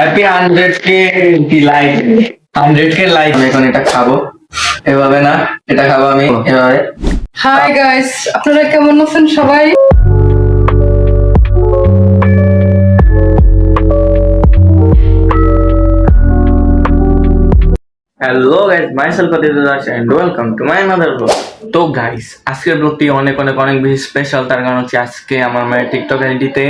Happy 100K কি like 100K like. আমি এখন এটা খাবো, এভাবে না, এটা খাবো আমি এভাবে। হাই গাইস, আপনারা কেমন আছেন সবাই? Hello guys, myself Adidas and welcome to my another blog. তো গাইস, আজকের ব্লগটি অনেক অনেক অনেক বেশি স্পেশাল। তার কারণ হচ্ছে আজকে আমার মায়ের টিকটক আইডিতে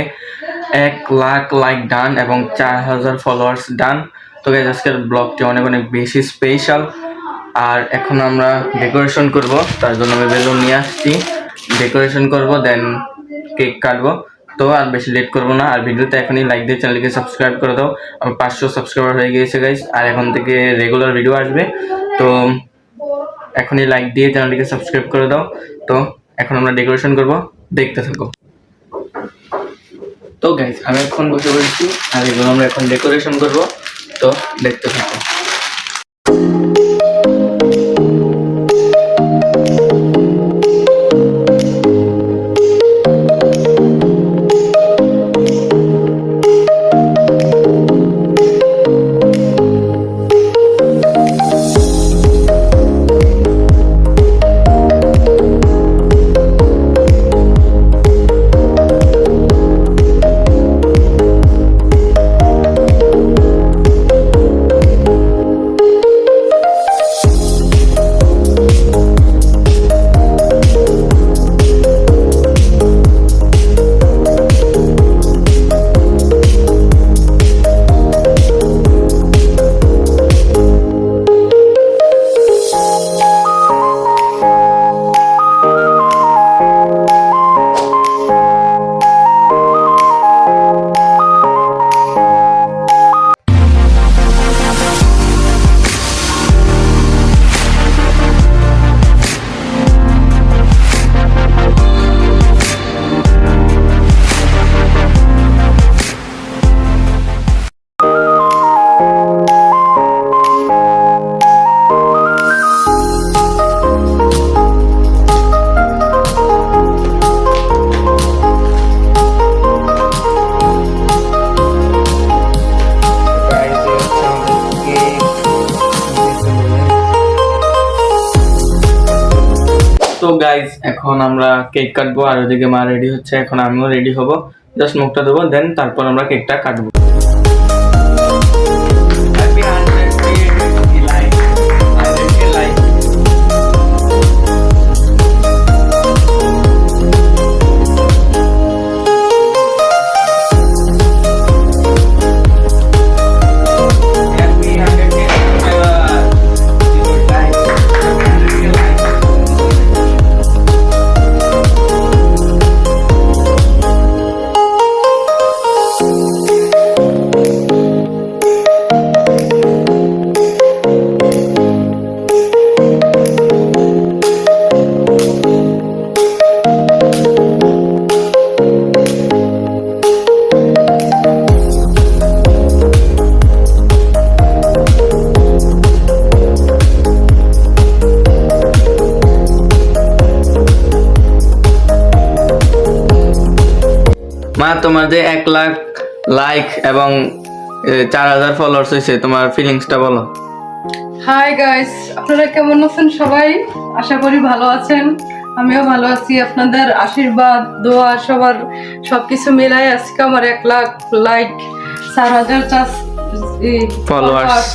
1 লাখ লাইক ডান এবং 4000 ফলোয়ার্স ডান। তো গাইস, আজকের ব্লগটি অনেক অনেক বেশি স্পেশাল। আর এখন আমরা ডেকোরেশন করব, তার জন্য আমি বেলুন নিয়ে আসছি। ডেকোরেশন করব, দেন কেক কাটবো। তো আর বেশি লেট করবো না। আর ভিডিওতে এখনই লাইক দিয়ে চ্যানেলকে সাবস্ক্রাইব করে দাও। আমার 500 সাবস্ক্রাইবার হয়ে গিয়েছে গাইস, আর এখন থেকে রেগুলার ভিডিও আসবে। তো এখনই লাইক দিয়ে চ্যানেলটিকে সাবস্ক্রাইব করে দাও। তো এখন আমরা ডেকোরেশন করব, দেখতে থাকো। তো গাইস, আমি এখন বসে পড়েছি আর এগুলো আমরা এখন ডেকোরেশন করব। তো দেখতে থাকো। তো গাইজ, এখন আমরা কেক কাটবো আর ওদিকে মা রেডি হচ্ছে। এখন আমিও রেডি হব, জাস্ট মুখটা দেবো, দেন তারপর আমরা কেকটা কাটবো। মা, তোমার যে 1 লাখ লাইক এবং 4000 ফলোয়ার্স হয়েছে, তোমার ফিলিংসটা বলো। হাই গাইস, আপনারা কেমন আছেন সবাই? আশা করি ভালো আছেন। আমিও ভালো আছি। আপনাদের আশীর্বাদ, দোয়া, সবার সবকিছু মিলাই আজকে আমার 1 লাখ লাইক 4000 ফলোয়ার্স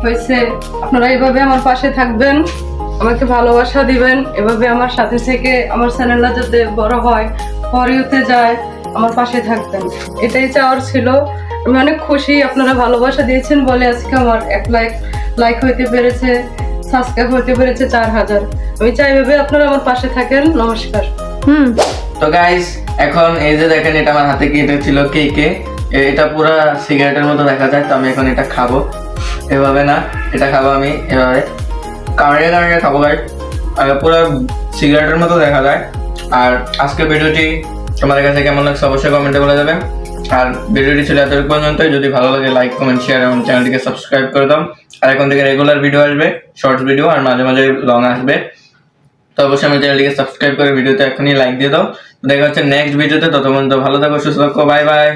হয়েছে। আপনারা এইভাবে আমার পাশে থাকবেন, আমাকে ভালোবাসা দিবেন, এভাবে আমার সাথে থেকে আমার চ্যানেলটা যাতে বড় হয়, পরেতে যায়, আমার পাশে থাকবেন, এটাই চাওয়ার ছিল। আমি অনেক খুশি, আপনারা ভালোবাসা দিয়েছেন বলে আজকে আমার 1 লাখ লাইক হইতে পেরেছে, সাবস্ক্রাইব হইতে পেরেছে 4000। আমি চাই ভেবে আপনারা আমার পাশে থাকেন। নমস্কার। তো গাইস, এখন এই যে দেখেন, এটা আমার হাতে কেটে ছিল কেকে। এটা পুরো সিগারেটের মতো দেখা যায়। তো আমি এখন এটা খাবো, এভাবে না, এটা খাবো আমি এভাবে কামড়িয়ে কামড়িয়ে খাবো গাইস। পুরো সিগারেটের মতো দেখা যায়। আর আজকের ভিডিওটি তোমাদের কাছে কেমন লাগছে অবশ্যই কমেন্টে বলে যাবেন। আর ভিডিওটি ছিল এত পর্যন্তই। যদি ভালো লাগে লাইক, কমেন্ট, শেয়ার এবং চ্যানেলটিকে সাবস্ক্রাইব করে দাও। আর এখন থেকে রেগুলার ভিডিও আসবে, শর্টস ভিডিও, আর মাঝে মাঝে লং আসবে। তো অবশ্যই আমার চ্যানেলটিকে সাবস্ক্রাইব করে ভিডিওতে এখনই লাইক দিয়ে দাও। দেখা হচ্ছে নেক্সট ভিডিওতে। ততক্ষণ ভালো থাকো, সুস্থ থাকো, বাই বাই।